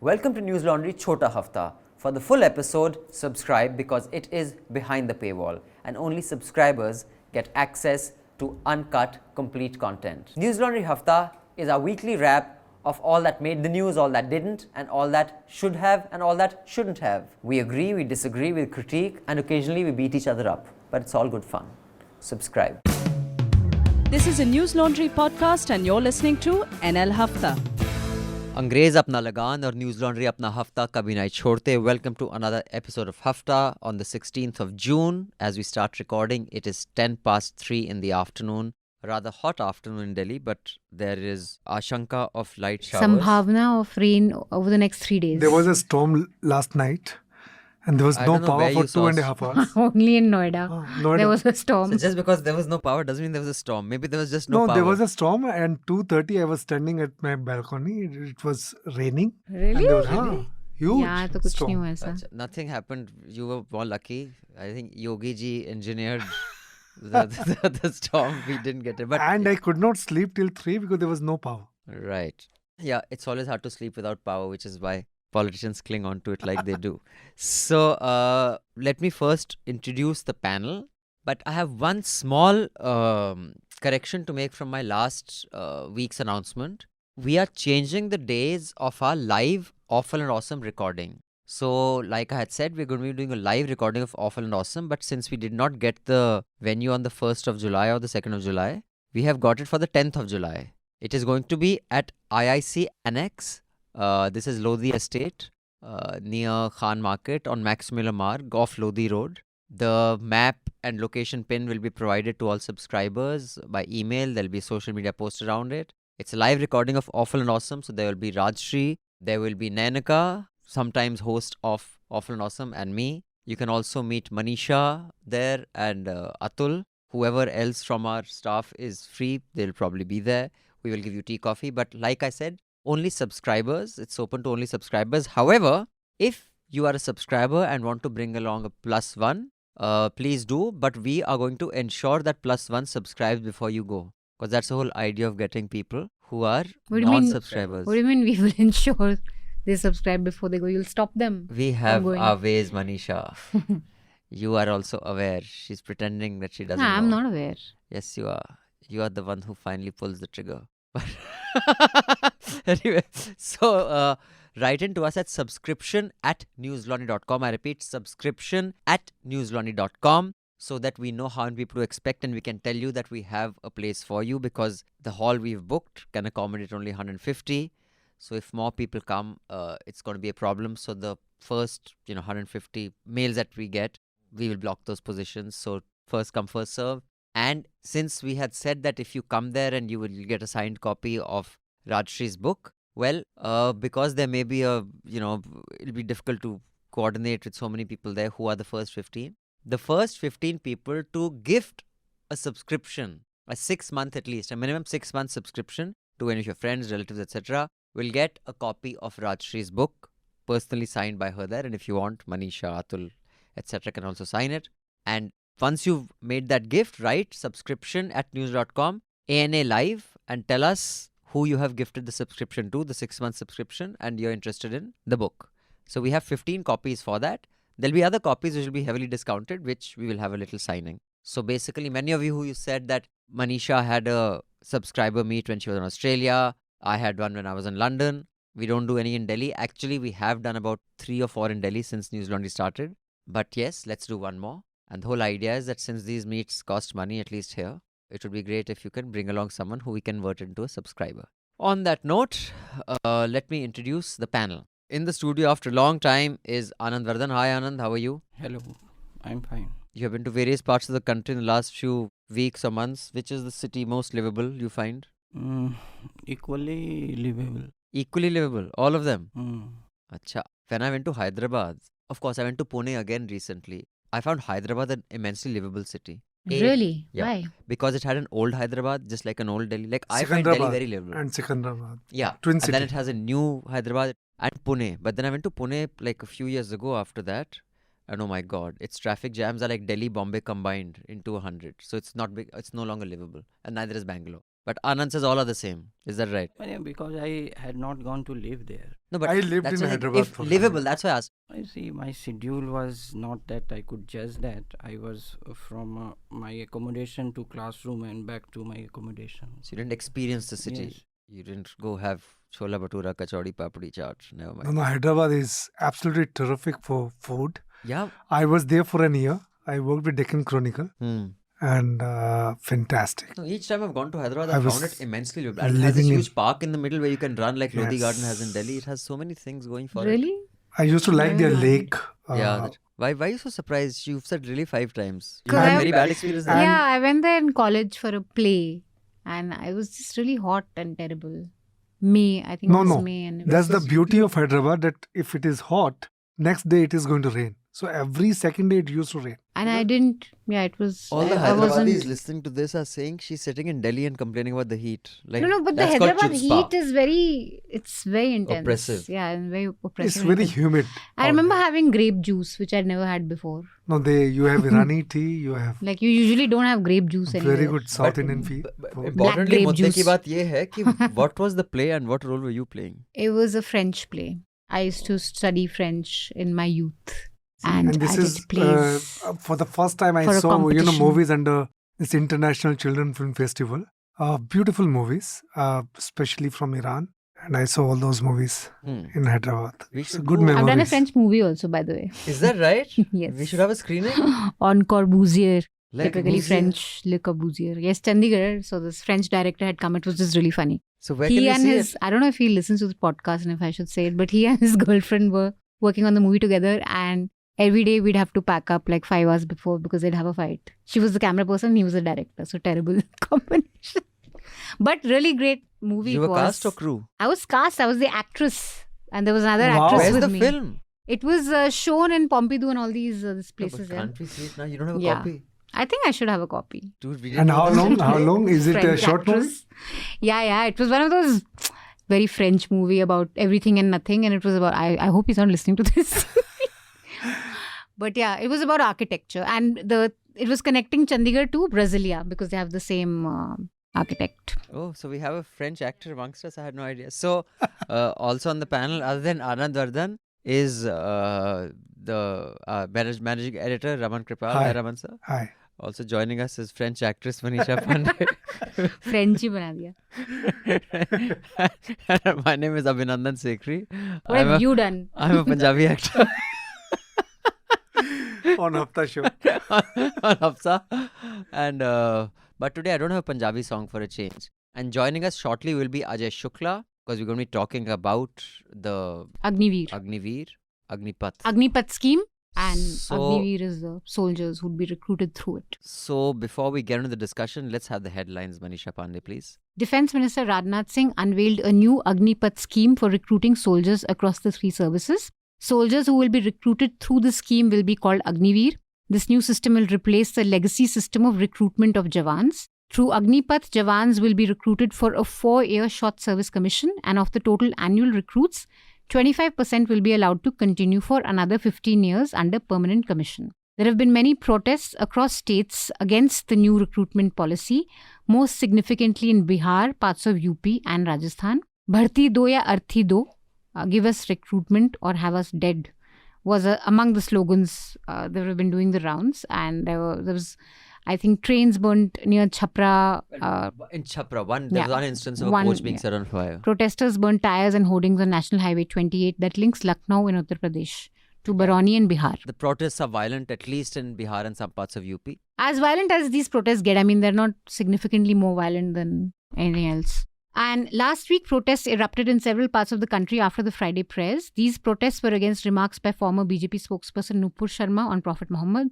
Welcome to News Laundry Chhota Hafta. For the full episode, subscribe because it is behind the paywall and only subscribers get access to uncut, complete content. News Laundry Hafta is our weekly wrap of all that made the news, all that didn't, and all that should have and all that shouldn't have. We agree, we disagree, we critique, and occasionally we beat each other up. But it's all good fun. Subscribe. This is a News Laundry podcast and you're listening to NL Hafta. अंग्रेज अपना लगान और news laundry अपना हफ्ता कभी नहीं छोड़ते. Welcome to another episode of Hafta on the 16th of June. As we start recording, it is 10 past 3 in the afternoon. Rather hot afternoon in Delhi, but there is ashanka of light showers. Sambhavna of rain over the next 3 days. There was a storm last night and there was no power for 2.5 hours. Only in Noida. Noida. There was a storm. So just because there was no power doesn't mean there was a storm. Maybe there was just no power. No, there was a storm and 2:30 I was standing at my balcony. It was raining. Really? And there was, huge Yeah, तो कुछ storm. नहीं हुआ ऐसा. Nothing happened. You were more lucky. I think Yogi ji engineered the storm. We didn't get it. But And I could not sleep till 3 because there was no power. right. Yeah, it's always hard to sleep without power, which is why politicians cling on to it like they do. So, let me first introduce the panel. But I have one small correction to make from my last week's announcement. We are changing the days of our live Awful and Awesome recording. So, like I had said, we're going to be doing a live recording of Awful and Awesome. But since we did not get the venue on the 1st of July or the 2nd of July, we have got it for the 10th of July. It is going to be at IIC Annex. This is Lodhi Estate near Khan Market on Max Miller Marg off Lodhi Road. The map and location pin will be provided to all subscribers by email. There will be a social media post around it. It's a live recording of Awful and Awesome. So there will be Rajshri, there will be Nainaka, sometimes host of Awful and Awesome, and me. You can also meet Manisha there and Atul. Whoever else from our staff is free, they'll probably be there. We will give you tea, coffee. But like I said, only subscribers. It's open to only subscribers. However, if you are a subscriber and want to bring along a +1, please do. But we are going to ensure that +1 subscribes before you go. Because that's the whole idea of getting people who are What do you mean? non-subscribers. What do you mean we will ensure they subscribe before they go? You'll stop them. We have going. our ways, Manisha. You are also aware. She's pretending that she doesn't Nah, I'm know. not aware. Yes, you are. You are the one who finally pulls the trigger. Anyway, so write in to us at subscription@newslaundry.com. I repeat, subscription@newslaundry.com, so that we know how many people to expect and we can tell you that we have a place for you, because the hall we've booked can accommodate only 150. So if more people come, it's going to be a problem. So the first 150 mails that we get, we will block those positions. So first come, first serve. And since we had said that if you come there and you will get a signed copy of Rajshri's book, well, because there may be it'll be difficult to coordinate with so many people there. Who are the first 15? The first 15 people to gift a subscription, a 6-month at least, a minimum 6-month subscription to any of your friends, relatives, etc., will get a copy of Rajshri's book, personally signed by her there. And if you want, Manisha, Atul, etc. can also sign it. And once you've made that gift, write subscription@news.com, ANA Live, and tell us who you have gifted the subscription to, the 6-month subscription, and you're interested in the book. So we have 15 copies for that. There'll be other copies which will be heavily discounted, which we will have a little signing. So basically, many of you who said that Manisha had a subscriber meet when she was in Australia, I had one when I was in London. We don't do any in Delhi. Actually, we have done about 3 or 4 in Delhi since News Laundry started. But yes, let's do one more. And the whole idea is that since these meets cost money, at least here, it would be great if you can bring along someone who we convert into a subscriber. On that note, let me introduce the panel. In the studio after a long time is Anand, Vardhan. Hi Anand, how are you? Hello, I'm fine. You have been to various parts of the country in the last few weeks or months. Which is the city most livable, you find? Equally livable. Equally livable, all of them? Mm. When I went to Hyderabad, of course I went to Pune again recently, I found Hyderabad an immensely livable city. Really? Yeah. Why? Because it had an old Hyderabad, just like an old Delhi. Like I find Delhi very livable. And Secunderabad. Yeah. Twin And city. then it has a new Hyderabad and Pune. But then I went to Pune like a few years ago after that. And oh my God, its traffic jams are like Delhi, Bombay combined into 100. So it's not big. It's no longer livable. And neither is Bangalore. But Anand says all are the same. Is that right? Yeah, because I had not gone to live there. No, but I lived that's in why Hyderabad if for livable, that's why I asked. I see, my schedule was not that I could judge that. I was from my accommodation to classroom and back to my accommodation. So you didn't experience the city. Yes. You didn't go have chola bhatura, kachori, papdi chaat. Never mind. No, Hyderabad is absolutely terrific for food. Yeah. I was there for an year. I worked with Deccan Chronicle and fantastic. No, each time I've gone to Hyderabad, I I found was it immensely livable. And it has this living in- huge park in the middle where you can run like Lodi Garden has in Yes. Delhi. It has so many things going for it. Really? I used to like their Yeah. lake. Yeah. Why are you so surprised? You've said really 5 times. You 'Cause had I- very bad experience there. Yeah, I went there in college for a play and I was just really hot and terrible. May, I think No, it was no. May. And it That's was the beauty of Hyderabad, that if it is hot, next day it is going to rain. So every second day it used to rain. And I didn't, it was. All the I wasn't. Hyderabadis listening to this are saying she's sitting in Delhi and complaining about the heat. Like, No, but the that's called Hyderabad chutzpah. heat is it's very intense. Oppressive. Yeah, and very oppressive. It's and very intense. humid. I remember having grape juice, which I'd never had before. No, you have Irani tea, you have Like, you usually don't have grape juice anywhere. very good South But- Indian food. Importantly, grape मुद्दे की juice. बात ये है कि what was the play and what role were you playing? It was a French play. I used to study French in my youth. And this I is did plays. for the first time I for a saw competition. movies under this International Children Film Festival. Beautiful movies, especially from Iran. And I saw all those movies in Hyderabad. We It's a should good do- memories. I've done a French movie also, by the way. Is that right? Yes. We should have a screening. On Corbusier. Like Typically Corbusier. French, Le Corbusier. Yes, Chandigarh. So this French director had come. It was just really funny. So where can He we and see his, it? I don't know if he listens to the podcast and if I should say it, but he and his girlfriend were working on the movie together, and every day we'd have to pack up like 5 hours before because they'd have a fight. She was the camera person, he was the director. So terrible combination. But really great movie. You it were was. cast or crew? I was cast. I was the actress. And there was another Wow. actress Where's with the me. film? It was shown in Pompidou and all these No, places. but Yeah. can't we see it now? You don't have a Yeah. copy. I think I should have a copy. Dude, we didn't And know how that. long? How long is it? A French short movie? actress. Yeah. It was one of those very French movie about everything and nothing. And it was about, I hope he's not listening to this. But yeah, it was about architecture. And it was connecting Chandigarh to Brasilia because they have the same architect. Oh, so we have a French actor amongst us. I had no idea. So, also on the panel, other than Anand Vardhan, is the managing editor Raman Kirpal. Hi. Hi, Raman sir. Hi. Also joining us is French actress Manisha Pande. French ही बना दिया. My name is Abhinandan Sekhri. What have you done? I'm a Punjabi actor On Hafta show. on Hafta. And but today I don't have a Punjabi song for a change. And joining us shortly will be Ajai Shukla, because we're going to be talking about the Agniveer. Agnipath. Agnipath scheme. And So- Agniveer is the soldiers who'd be recruited through it. So before we get into the discussion, let's have the headlines. Manisha Pande, please. Defence Minister Rajnath Singh unveiled a new Agnipath scheme for recruiting soldiers across the 3 services. Soldiers who will be recruited through the scheme will be called Agniveer. This new system will replace the legacy system of recruitment of Jawans. Through Agnipath, Jawans will be recruited for a 4-year short service commission, and of the total annual recruits, 25% will be allowed to continue for another 15 years under permanent commission. There have been many protests across states against the new recruitment policy, most significantly in Bihar, parts of UP and Rajasthan. Bharti do ya arthi do, give us recruitment or have us dead, was among the slogans that have been doing the rounds. And there was, I think, trains burnt near Chhapra. In Chhapra, there was one instance of a One- coach being yeah. set on fire. Protesters burnt tires and hoardings on National Highway 28 that links Lucknow in Uttar Pradesh to Barauni in Bihar. The protests are violent, at least in Bihar and some parts of UP. As violent as these protests get, I mean, they're not significantly more violent than anything else. And last week, protests erupted in several parts of the country after the Friday prayers. These protests were against remarks by former BJP spokesperson Nupur Sharma on Prophet Muhammad.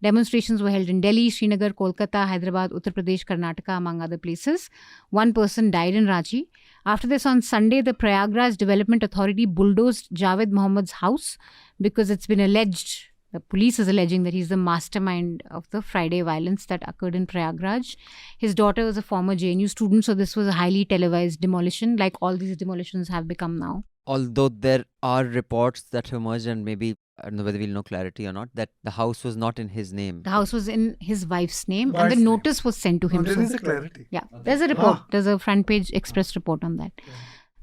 Demonstrations were held in Delhi, Srinagar, Kolkata, Hyderabad, Uttar Pradesh, Karnataka, among other places. One person died in Ranchi. After this, on Sunday, the Prayagraj Development Authority bulldozed Javed Muhammad's house because it's been alleged, the police is alleging, that he's the mastermind of the Friday violence that occurred in Prayagraj. His daughter was a former JNU student, so this was a highly televised demolition, like all these demolitions have become now. Although there are reports that have emerged, and maybe I don't know whether we'll know clarity or not, that the house was not in his name. The house was in his wife's name and Wife's the name. notice was sent to him. There So- is a clarity. Yeah, there's a report. There's a front page express report on that.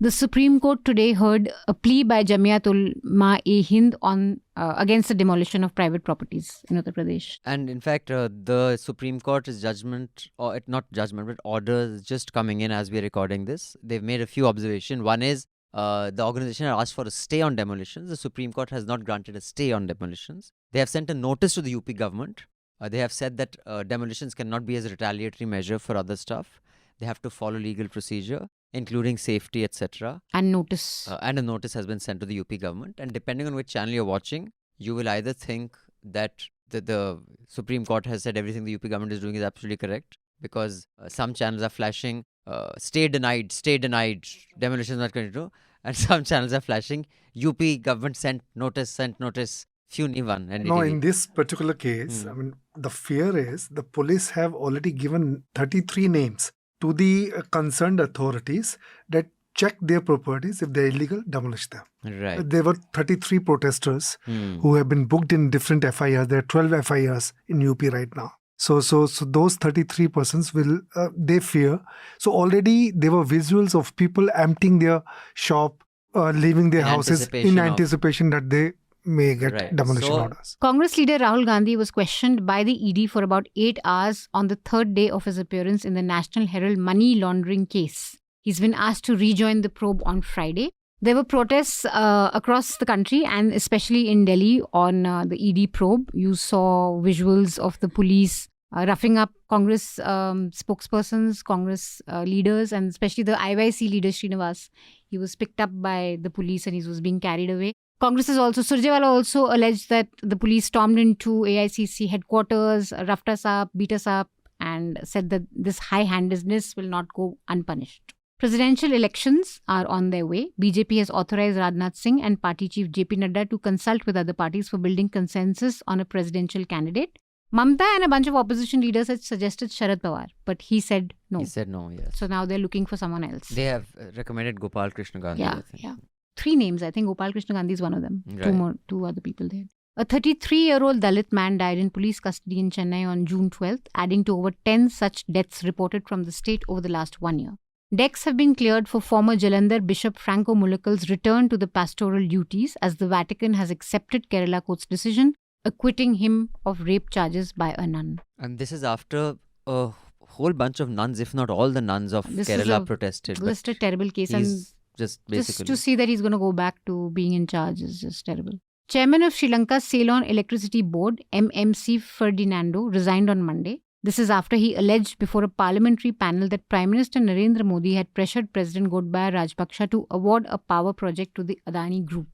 The Supreme Court today heard a plea by Jamiat Ulema-e-Hind on against the demolition of private properties in Uttar Pradesh. And in fact, the Supreme Court's judgment, or not judgment, but order is just coming in as we're recording this. They've made a few observations. One is the organization had asked for a stay on demolitions. The Supreme Court has not granted a stay on demolitions. They have sent a notice to the UP government. They have said that demolitions cannot be as a retaliatory measure for other stuff. They have to follow legal procedure, including safety, etc. And notice. And a notice has been sent to the UP government. And depending on which channel you're watching, you will either think that the Supreme Court has said everything the UP government is doing is absolutely correct, because some channels are flashing stay denied, demolition is not going to do. And some channels are flashing UP government sent notice, few new one. No, in this particular case, I mean, the fear is the police have already given 33 names to the concerned authorities that check their properties. If they're illegal, demolish them. Right. There were 33 protesters who have been booked in different FIRs. There are 12 FIRs in UP right now. So those 33 persons will, they fear. So already there were visuals of people emptying their shop, leaving their houses in anticipation that they may get demolition orders. Congress leader Rahul Gandhi was questioned by the ED for about 8 hours on the third day of his appearance in the National Herald money laundering case. He's been asked to rejoin the probe on Friday. There were protests across the country and especially in Delhi on the ED probe. You saw visuals of the police roughing up Congress spokespersons, Congress leaders, and especially the IYC leader Srinivas. He was picked up by the police and he was being carried away. Congress has also, Surjewala also alleged that the police stormed into AICC headquarters, roughed us up, beat us up, and said that this high-handedness will not go unpunished. Presidential elections are on their way. BJP has authorized Rajnath Singh and party chief JP Nadda to consult with other parties for building consensus on a presidential candidate. Mamta and a bunch of opposition leaders had suggested Sharad Pawar, but he said no. He said no, yes. So now they're looking for someone else. They have recommended Gopal Krishna Gandhi. Yeah, I think. yeah. 3 names. I think Gopal Krishna Gandhi is one of them. Right. Two other people there. A 33-year-old Dalit man died in police custody in Chennai on June 12th, adding to over 10 such deaths reported from the state over the last 1 year. Decks have been cleared for former Jalandhar Bishop Franco Mulakal's return to the pastoral duties as the Vatican has accepted Kerala court's decision, acquitting him of rape charges by a nun. And this is after a whole bunch of nuns, if not all the nuns of Kerala protested. Just a terrible case. He's just basically... Just to see that he's going to go back to being in charge is just terrible. Chairman of Sri Lanka's Ceylon Electricity Board, MMC Ferdinando, resigned on Monday. This is after he alleged before a parliamentary panel that Prime Minister Narendra Modi had pressured President Gotabaya Rajpaksha to award a power project to the Adani Group.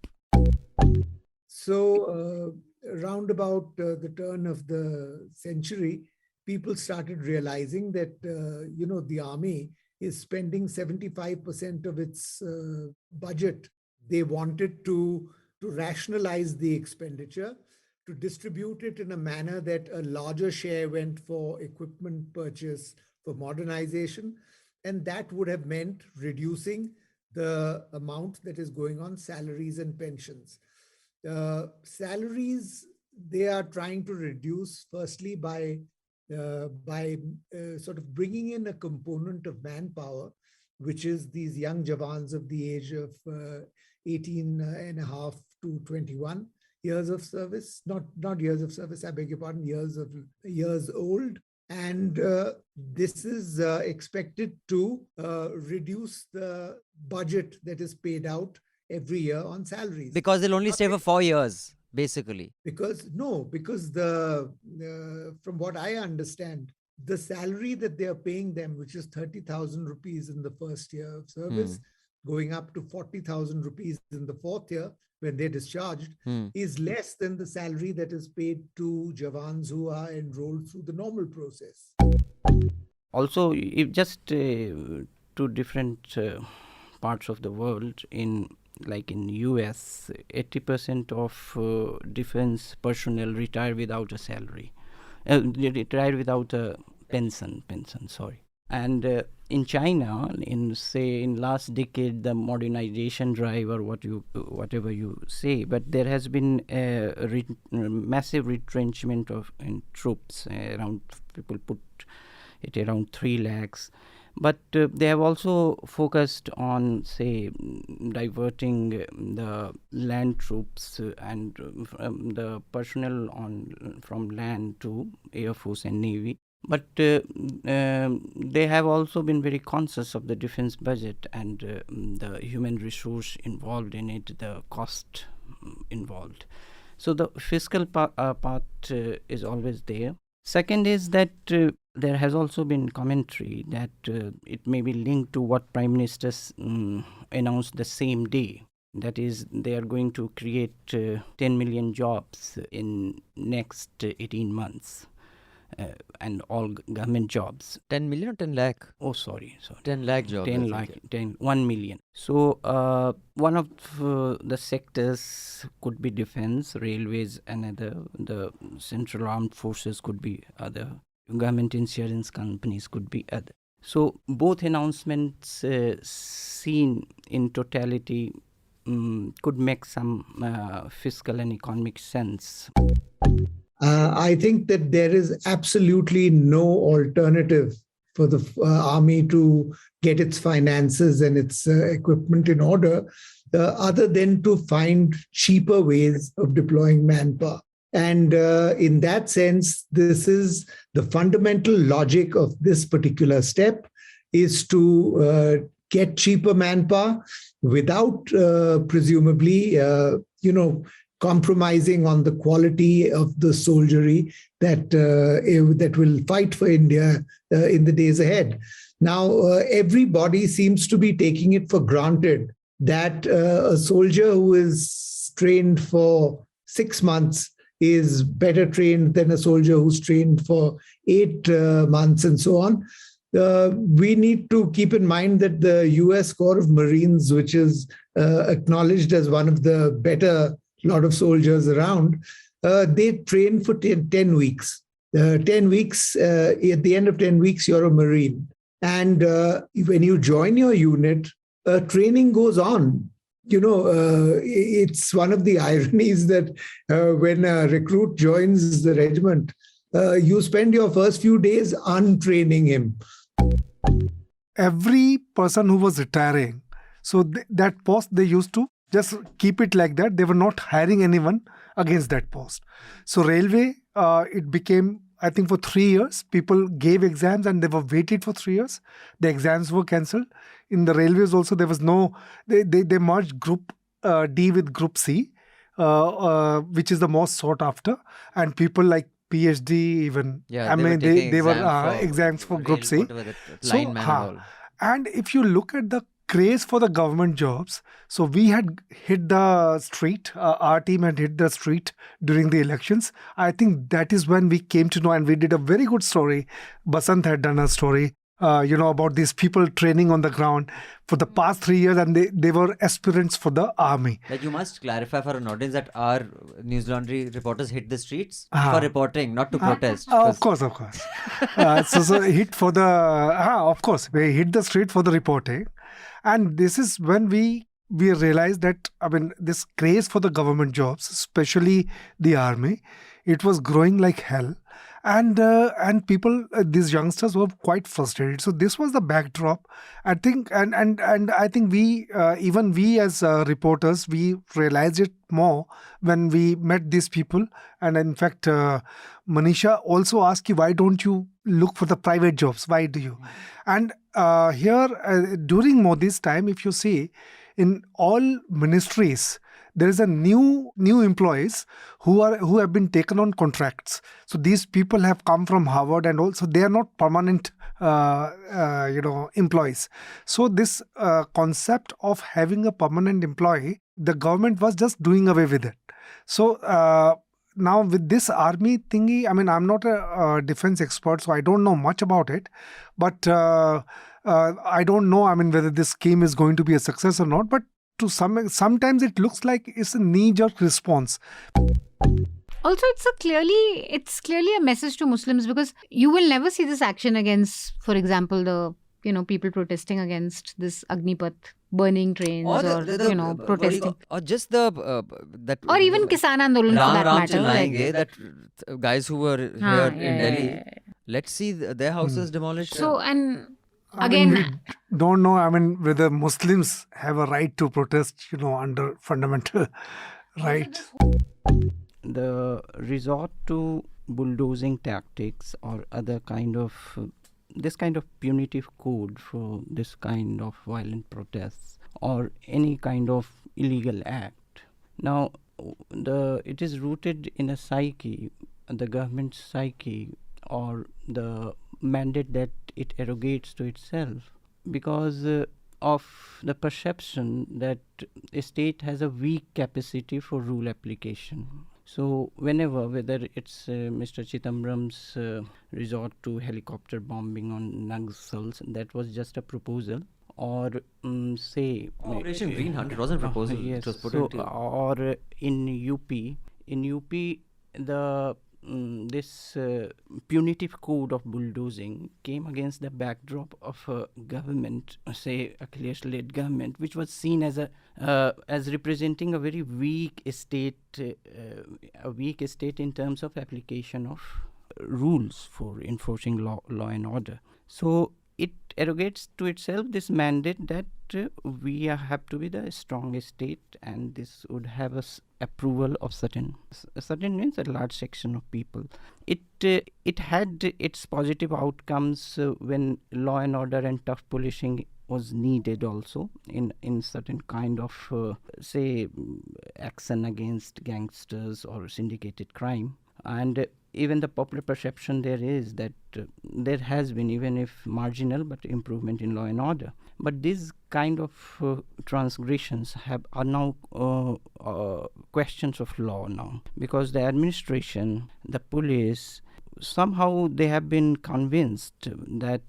So, round about the turn of the century, people started realizing that, the army is spending 75% of its budget. They wanted to rationalize the expenditure, to distribute it in a manner that a larger share went for equipment purchase, for modernization, and that would have meant reducing the amount that is going on salaries and pensions. Salaries, they are trying to reduce firstly by sort of bringing in a component of manpower, which is these young Javans of the age of 18 and a half to 21 years of service, not years of service, I beg your pardon, years old. And this is expected to reduce the budget that is paid out every year on salaries. Because they'll only stay for 4 years, basically. Because from what I understand, the salary that they are paying them, which is 30,000 rupees in the first year of service, going up to 40,000 rupees in the 4th year when they're discharged, is less than the salary that is paid to Javans who are enrolled through the normal process. Also, if just to different parts of the world, like in US, 80% of defense personnel retire without a salary. Retire without a pension, sorry. And in China, in last decade, the modernization drive or whatever you say, but there has been a massive retrenchment in troops. Around people put it around 3 lakhs. But they have also focused on, say, diverting the land troops and the personnel from land to Air Force and Navy. But they have also been very conscious of the defense budget and the human resource involved in it, the cost involved. So the fiscal part is always there. Second is that there has also been commentary that it may be linked to what Prime Minister announced the same day. That is, they are going to create 10 million jobs in next 18 months. And all government jobs. 10 million or 10 lakh? Oh, sorry. 10 lakh jobs. 10 lakh, 1 million. So one of the sectors could be defense, railways, another. The central armed forces could be other. Government insurance companies could be other. So both announcements seen in totality could make some fiscal and economic sense. I think that there is absolutely no alternative for the army to get its finances and its equipment in order other than to find cheaper ways of deploying manpower. And in that sense, this is the fundamental logic of this particular step, is to get cheaper manpower without presumably, compromising on the quality of the soldiery that will fight for India in the days ahead. Now, everybody seems to be taking it for granted that a soldier who is trained for 6 months is better trained than a soldier who's trained for 8 months and so on. We need to keep in mind that the US Corps of Marines, which is acknowledged as one of the better lot of soldiers around, they train for 10 weeks. 10 weeks, at the end of 10 weeks, you're a Marine. And when you join your unit, training goes on. It's one of the ironies that when a recruit joins the regiment, you spend your first few days untraining him. Every person who was retiring, so that post they used to just keep it like that. They were not hiring anyone against that post. So railway, it became, I think, for 3 years, people gave exams and they were waited for 3 years. The exams were cancelled. In the railways also, there was no, they merged Group D with Group C, which is the most sought after. And people like PhD even, they were exams for Group C. And if you look at the craze for the government jobs, so we had hit the street, our team had hit the street during the elections. I think that is when we came to know, and we did a very good story. Basant had done a story, about these people training on the ground for the past 3 years, and they were aspirants for the army. Like, you must clarify for an audience that our News Laundry reporters hit the streets for reporting, not to protest. Of course. So hit for the, of course, we hit the street for the reporting. And this is when we realized that, this craze for the government jobs, especially the army, it was growing like hell. And people, these youngsters were quite frustrated. So this was the backdrop, I think, and I think we, even we as reporters, we realized it more when we met these people. And in fact, Manisha also asked you, why don't you look for the private jobs? Why do you? And here, during Modi's time, if you see, in all ministries, there is a new employees who have been taken on contracts. So these people have come from Harvard, and also they are not permanent employees. So this concept of having a permanent employee, the government was just doing away with it. So now with this army thingy, I'm not a defense expert, so I don't know much about it. But I don't know, whether this scheme is going to be a success or not. But sometimes it looks like it's a knee-jerk response. Also, it's clearly a message to Muslims, because you will never see this action against, for example, the people protesting against this Agnipath, burning trains, or protesting, or just the that, or even Kisan Andolan for that matter. that guys who were here in Delhi. Let's see their houses demolished. So, and I again, mean, we don't know. I mean, whether Muslims have a right to protest, under fundamental right. The resort to bulldozing tactics or other kind of this kind of punitive code for this kind of violent protests or any kind of illegal act. Now, it is rooted in a psyche, the government's psyche, or the mandate that it arrogates to itself, because of the perception that a state has a weak capacity for rule application. So whether it's Mr. Chidambaram's resort to helicopter bombing on Naxals, that was just a proposal, or say Operation Green Hunt, it wasn't a proposal. Yes. It was put So, into. or in UP, the this punitive code of bulldozing came against the backdrop of a government, say Akhilesh-led government, which was seen as as representing a very weak state, in terms of application of rules for enforcing law and order. So it arrogates to itself this mandate that we have to be the strongest state, and this would have approval of certain means a large section of people. It had its positive outcomes when law and order and tough policing was needed also in certain kind of say action against gangsters or syndicated crime. And even the popular perception there is that there has been, even if marginal, but improvement in law and order. But these kind of transgressions are now questions of law now, because the administration, the police, somehow they have been convinced that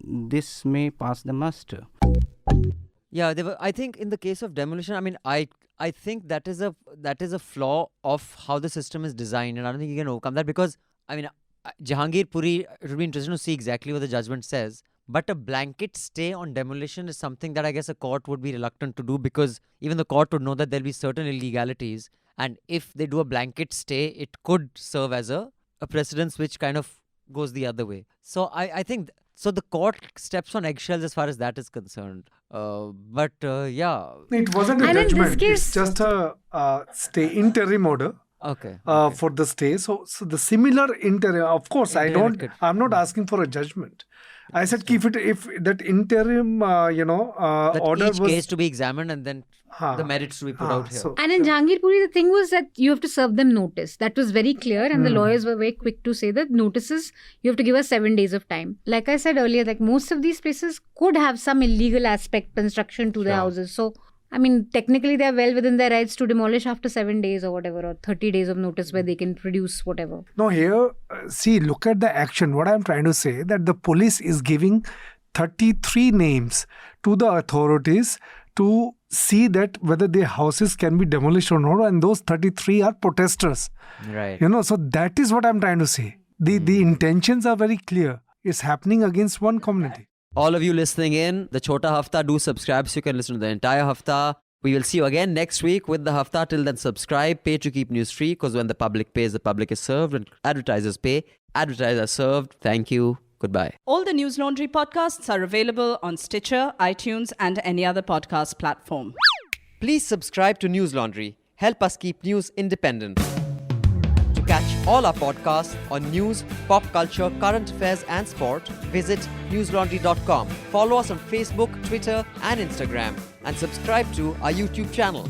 this may pass the muster. Yeah, I think in the case of demolition, I mean, I think that is a flaw of how the system is designed, and I don't think you can overcome that, because I mean, Jahangir Puri, it would be interesting to see exactly what the judgment says. But a blanket stay on demolition is something that I guess a court would be reluctant to do, because even the court would know that there'll be certain illegalities, and if they do a blanket stay, it could serve as a precedence which kind of goes the other way. So I think so the court steps on eggshells as far as that is concerned. But yeah, It wasn't a And in this judgment. case- It's just a stay interim order. okay. For the stay. So the similar interim, of course, I'm not asking for a judgment. I said if that interim, That order each was case to be examined and then the merits to be put out here. so- And in Jahangir Puri, the thing was that you have to serve them notice. That was very clear, and the lawyers were very quick to say that notices, you have to give us 7 days of time. Like I said earlier, like most of these places could have some illegal aspect, construction to their houses. So, I mean, technically they are well within their rights to demolish after 7 days or whatever, or 30 days of notice where they can produce whatever. No, here, see, look at the action. What I'm trying to say, that the police is giving 33 names to the authorities to see that whether their houses can be demolished or not, and those 33 are protesters. Right. So that is what I'm trying to say. The intentions are very clear. It's happening against one community. All of you listening in, the Chhota Hafta, do subscribe so you can listen to the entire Hafta. We will see you again next week with the Hafta. Till then, subscribe, pay to keep news free, because when the public pays, the public is served. When advertisers pay, advertisers are served. Thank you. Goodbye. All the News Laundry podcasts are available on Stitcher, iTunes, and any other podcast platform. Please subscribe to News Laundry. Help us keep news independent. To catch all our podcasts on news, pop culture, current affairs, and sport, visit newslaundry.com. Follow us on Facebook, Twitter, and Instagram, and subscribe to our YouTube channel.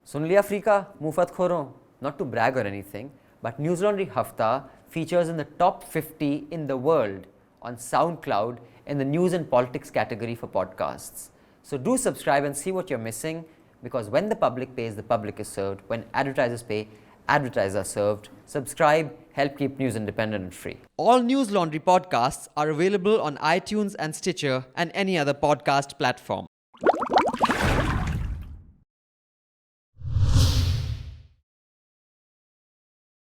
सुन लिया Africa मुफत खोरों? Not to brag or anything, but News Laundry Hafta features in the top 50 in the world on SoundCloud in the news and politics category for podcasts. So do subscribe and see what you're missing, because when the public pays, the public is served. When advertisers pay, advertisers are served. Subscribe, help keep news independent and free. All News Laundry podcasts are available on iTunes and Stitcher and any other podcast platform.